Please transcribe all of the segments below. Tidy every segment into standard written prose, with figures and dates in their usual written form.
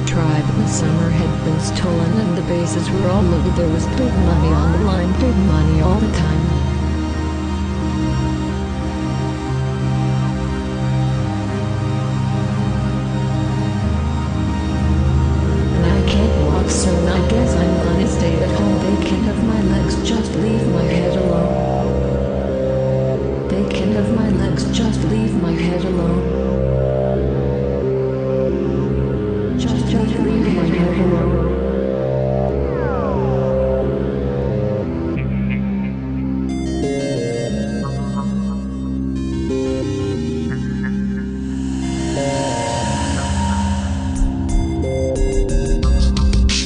the tribe in the summer had been stolen and the bases were all loaded. There was big money on the line, big money all the time. And I can't walk soon, I guess I'm gonna stay at home. They can't have my legs, just leave my head alone. They can't have my legs, just leave my head alone. Just leave my head alone.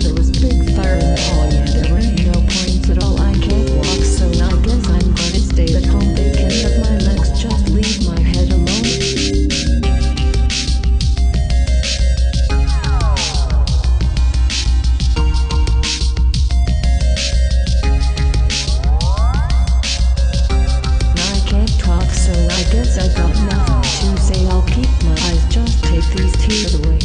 There was big fire in the hall, yeah, there were no points at all. I can't walk, so I guess I'm gonna stay at home. They can't have my legs, just leave my head alone. So I guess I got nothing to say. I'll keep my eyes, just take these tears away.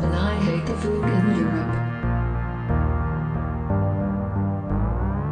And I hate the food in Europe.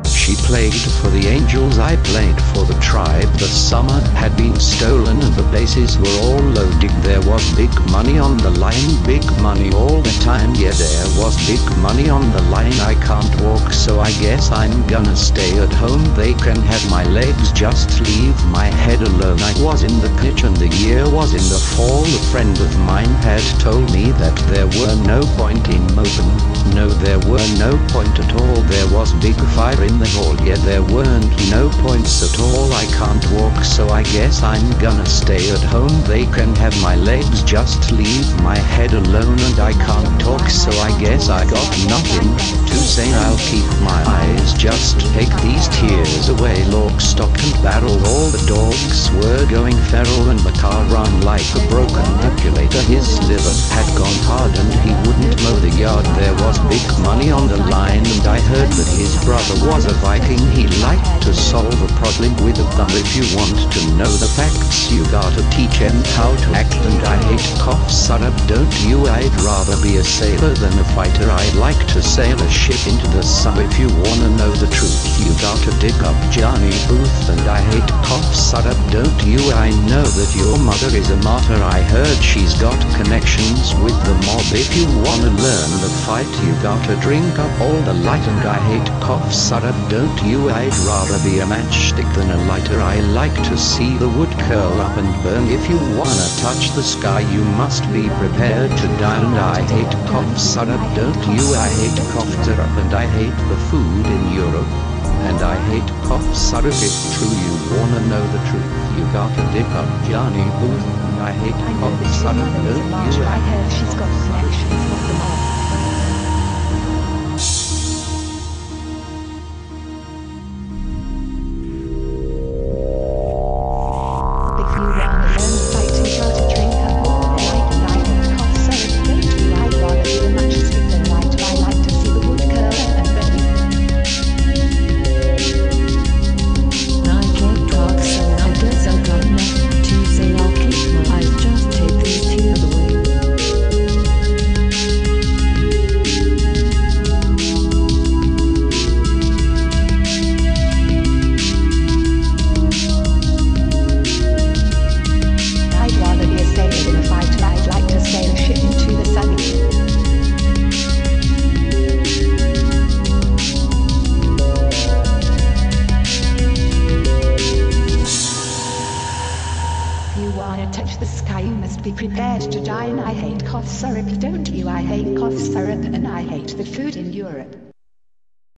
She played for the Angels, I played for the tribe. The summer had been stolen and the bases were all loaded. There was big money on the line, big money all the time. Yeah, there was big money on the line. I can't walk, so I guess I'm gonna stay at home. They can have my legs, just leave my head alone. I was in the kitchen, the year was in the fall. A friend of mine had told me that there were no point in moping. No, there were no point at all. There was big fire in the hall. Yeah, there weren't no points at all. I can't walk, so I guess I'm gonna stay at home. They can have my legs, just leave my head alone. And I can't talk, so I guess I got nothing to say. I'll keep my eyes, just take these tears away. Lock, stock and barrel, all the dogs were going feral and the car ran like a broken regulator. His liver had gone hard and he wouldn't mow the yard. There was big money on the line and I heard that his brother was a Viking. He liked to solve a problem with a thumb. If you want to know the facts, you gotta teach him how to act. And I hate cough syrup, don't you? I'd rather be a sailor than a fighter. I'd like to sail a ship into the sun. If you wanna know the truth, you gotta dig up Johnny Booth. And I hate cough syrup, don't you? I know that your mother is a martyr. I heard she's got connections with the mob. If you wanna learn the fight, you gotta drink up all the light. And I hate cough syrup, don't you? I'd rather be a matchstick than a lighter. I like to see the wood curl up and burn. If you wanna touch the sky, you must be prepared to die. And I hate cough syrup, don't you? I hate cough syrup and I hate the food in Europe. And I hate cough syrup. If true you wanna know the truth, you gotta dig up Johnny Booth. And I hate cough syrup, don't you? I heard she's got connections with the mob. must be prepared to die, and I hate cough syrup, don't you? I hate cough syrup and I hate the food in Europe.